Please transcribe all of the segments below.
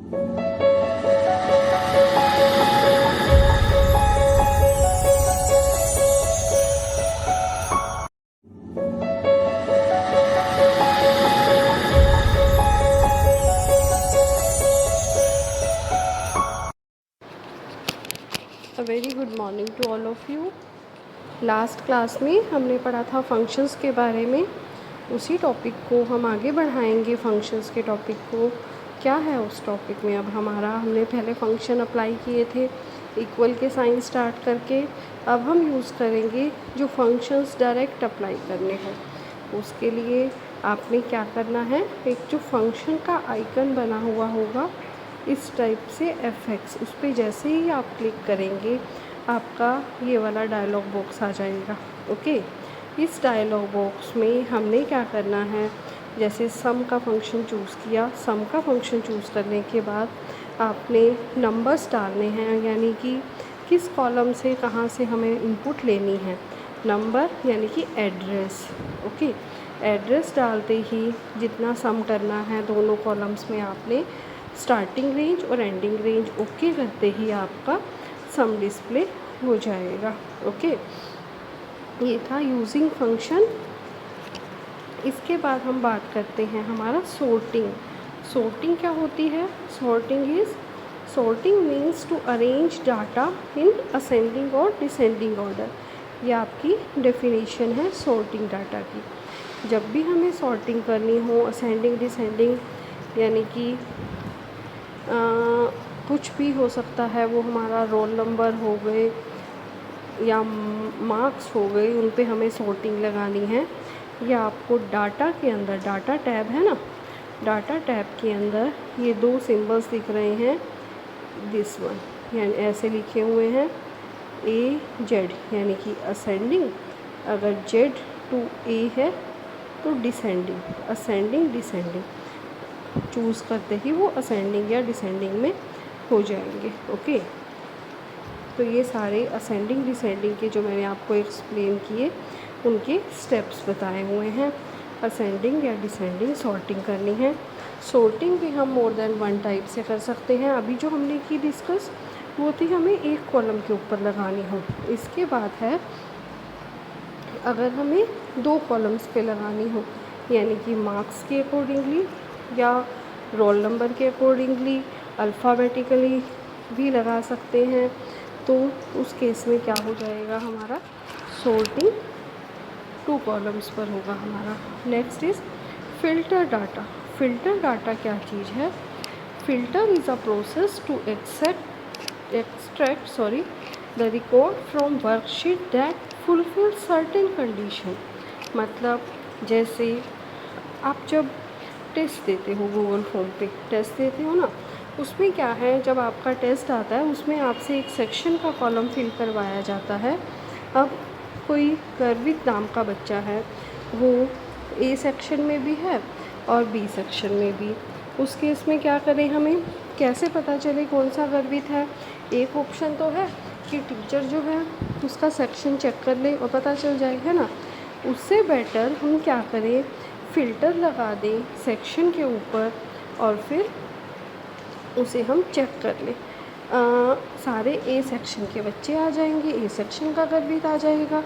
A very good morning to all of you. Last class में हमने पढ़ा था फंक्शंस के बारे में। उसी टॉपिक को हम आगे बढ़ाएंगे। फंक्शंस के टॉपिक को क्या है उस टॉपिक में अब हमने पहले फंक्शन अप्लाई किए थे इक्वल के साइन स्टार्ट करके। अब हम यूज़ करेंगे जो फंक्शंस डायरेक्ट अप्लाई करने हैं। उसके लिए आपने क्या करना है, एक जो फंक्शन का आइकन बना हुआ होगा इस टाइप से fx, उस पर जैसे ही आप क्लिक करेंगे आपका ये वाला डायलॉग बॉक्स आ जाएगा। ओके, इस डायलॉग बॉक्स में हमने क्या करना है, जैसे सम का फंक्शन चूज़ किया, सम का फंक्शन चूज़ करने के बाद आपने नंबर्स डालने हैं, यानी कि किस कॉलम से कहाँ से हमें इनपुट लेनी है। नंबर यानी कि एड्रेस। ओके, एड्रेस डालते ही जितना सम करना है दोनों कॉलम्स में आपने स्टार्टिंग रेंज और एंडिंग रेंज ओके करते ही आपका सम डिस्प्ले हो जाएगा। ओके, ये था यूजिंग फंक्शन। इसके बाद हम बात करते हैं हमारा सॉर्टिंग। सॉर्टिंग क्या होती है? Sorting means to arrange data in ascending और डिसेंडिंग ऑर्डर। ये आपकी डेफिनेशन है सॉर्टिंग डाटा की। जब भी हमें सॉर्टिंग करनी हो, असेंडिंग डिसेंडिंग, यानी कि कुछ भी हो सकता है, वो हमारा रोल नंबर हो गए या मार्क्स हो गए, उन पे हमें सॉर्टिंग लगानी है। या आपको डाटा के अंदर, डाटा टैब है ना, डाटा टैब के अंदर ये दो सिंबल्स दिख रहे हैं, दिस वन, यानी ऐसे लिखे हुए हैं AZ, यानी कि असेंडिंग। अगर Z टू A है तो डिसेंडिंग, असेंडिंग डिसेंडिंग चूज़ करते ही वो असेंडिंग या डिसेंडिंग में हो जाएंगे। ओके, तो ये सारे असेंडिंग डिसेंडिंग के जो मैंने आपको एक्सप्लेन किए उनके स्टेप्स बताए हुए हैं। असेंडिंग या डिसेंडिंग सॉर्टिंग करनी है। सॉर्टिंग भी हम मोर देन वन टाइप से कर सकते हैं। अभी जो हमने की डिस्कस वो थी हमें एक कॉलम के ऊपर लगानी हो। इसके बाद है अगर हमें दो कॉलम्स पे लगानी हो, यानी कि मार्क्स के अकॉर्डिंगली या रोल नंबर के अकॉर्डिंगली, अल्फ़ाबेटिकली भी लगा सकते हैं, तो उस केस में क्या हो जाएगा, हमारा सॉर्टिंग टू कॉलम्स पर होगा हमारा। Next is filter data. Filter data क्या चीज़ है? Filter is a process to extract the record from worksheet that fulfill certain condition। मतलब जैसे आप जब टेस्ट देते हो, गूगल फॉर्म पे टेस्ट देते हो ना, उसमें क्या है, जब आपका टेस्ट आता है उसमें आपसे एक सेक्शन का कॉलम फिल करवाया जाता है। अब कोई गर्वित नाम का बच्चा है, वो A सेक्शन में भी है और B सेक्शन में भी। उस केस में क्या करें, हमें कैसे पता चले कौन सा गर्वित है? एक ऑप्शन तो है कि टीचर जो है उसका सेक्शन चेक कर ले और पता चल जाए, है ना। उससे बेटर हम क्या करें, फ़िल्टर लगा दें सेक्शन के ऊपर और फिर उसे हम चेक कर लें। सारे A सेक्शन के बच्चे आ जाएंगे, A सेक्शन का गर्वित आ जाएगा।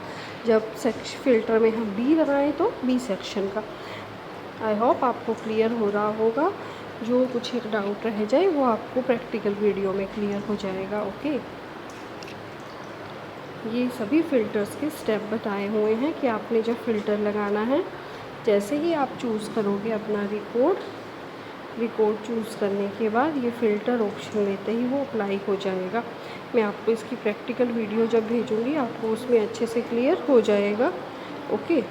जब फ़िल्टर में हम B लगाएं तो B सेक्शन का। आई होप आपको क्लियर हो रहा होगा। जो कुछ एक डाउट रह जाए वो आपको प्रैक्टिकल वीडियो में क्लियर हो जाएगा। ओके, ये सभी फ़िल्टर्स के स्टेप बताए हुए हैं कि आपने जब फ़िल्टर लगाना है, जैसे ही आप चूज़ करोगे अपना रिकॉर्ड चूज़ करने के बाद ये फ़िल्टर ऑप्शन लेते ही वो अप्लाई हो जाएगा। मैं आपको इसकी प्रैक्टिकल वीडियो जब भेजूँगी आपको उसमें अच्छे से क्लियर हो जाएगा। ओके,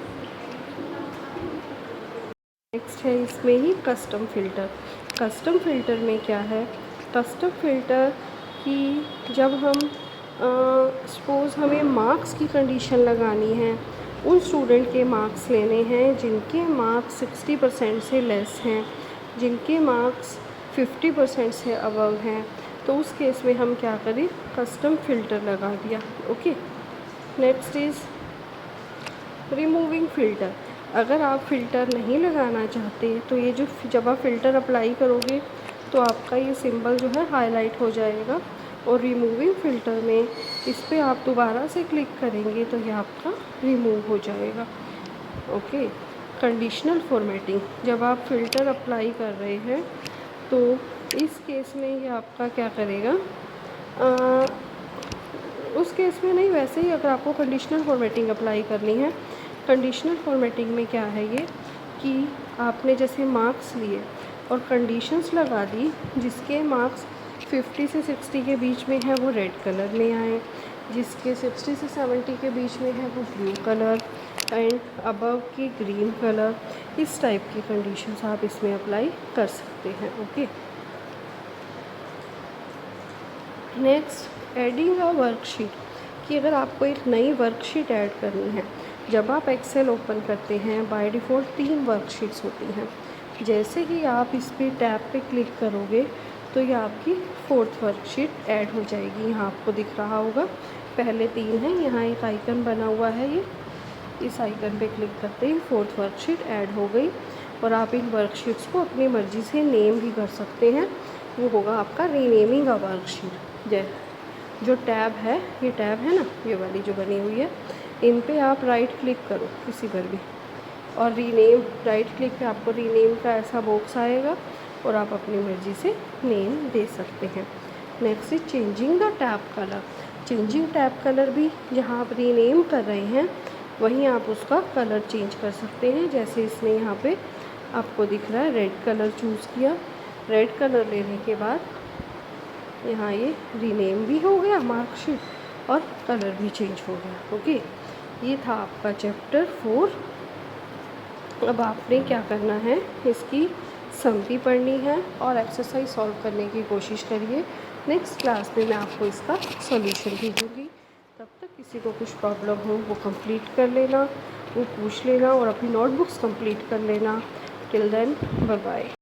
नेक्स्ट है इसमें ही कस्टम फ़िल्टर। कस्टम फ़िल्टर में क्या है, कस्टम फ़िल्टर की जब हम सपोज़ हमें मार्क्स की कंडीशन लगानी है, उन स्टूडेंट के मार्क्स लेने हैं जिनके मार्क्स 60% से लेस हैं, जिनके मार्क्स 50% से अबव हैं, तो उस केस में हम क्या करें, कस्टम फ़िल्टर लगा दिया। Okay, next is removing filter. अगर आप फ़िल्टर नहीं लगाना चाहते तो ये जो जब आप फ़िल्टर अप्लाई करोगे तो आपका ये सिंबल जो है हाईलाइट हो जाएगा। और रिमूविंग फ़िल्टर में इस पर आप दोबारा से क्लिक करेंगे तो ये आपका रिमूव हो जाएगा। ओके। कंडीशनल फॉर्मेटिंग, जब आप फ़िल्टर अप्लाई कर रहे हैं तो इस केस में ये आपका क्या करेगा, उस केस में नहीं, वैसे ही अगर आपको कंडीशनल फॉर्मेटिंग अप्लाई करनी है, कंडीशनल फॉर्मेटिंग में क्या है ये कि आपने जैसे मार्क्स लिए और कंडीशंस लगा दी जिसके मार्क्स 50 से 60 के बीच में है वो रेड कलर में आए, जिसके 60 से 70 के बीच में है वो ब्लू कलर एंड अबव की ग्रीन कलर। इस टाइप की कंडीशंस आप इसमें अप्लाई कर सकते हैं। Okay. Next, adding a worksheet, कि अगर आपको एक नई वर्कशीट ऐड करनी है। जब आप एक्सेल ओपन करते हैं बाय डिफ़ॉल्ट 3 वर्कशीट्स होती हैं। जैसे ही आप इस पर टैब पे क्लिक करोगे तो ये आपकी 4th वर्कशीट ऐड हो जाएगी। यहाँ आपको दिख रहा होगा पहले 3 हैं, यहाँ एक आइकन बना हुआ है, ये इस आइकन पे क्लिक करते ही 4th वर्कशीट ऐड हो गई। और आप इन वर्कशीट्स को अपनी मर्ज़ी से नेम भी कर सकते हैं, वो होगा आपका रीनेमिंग अ वर्कशीट। जो टैब है, ये टैब है ना, ये वाली जो बनी हुई है, इन पे आप राइट क्लिक करो किसी पर भी और रीनेम, राइट क्लिक पे आपको रीनेम का ऐसा बॉक्स आएगा और आप अपनी मर्ज़ी से नेम दे सकते हैं। Next is changing the tab colour. Changing tab colour भी जहाँ आप रीनेम कर रहे हैं वहीं आप उसका कलर चेंज कर सकते हैं। जैसे इसने यहाँ पे आपको दिख रहा है रेड कलर चूज़ किया, रेड कलर लेने के बाद यहाँ ये रीनेम भी हो गया मार्कशीट और कलर भी चेंज हो गया। ओके, ये था आपका चैप्टर 4। अब आपने क्या करना है, इसकी समरी पढ़नी है और एक्सरसाइज सॉल्व करने की कोशिश करिए। नेक्स्ट क्लास में मैं आपको इसका सॉल्यूशन भी दूँगी। तब तक किसी को कुछ प्रॉब्लम हो वो कंप्लीट कर लेना, वो पूछ लेना और अपनी नोटबुक्स कंप्लीट कर लेना। Till then, bye bye.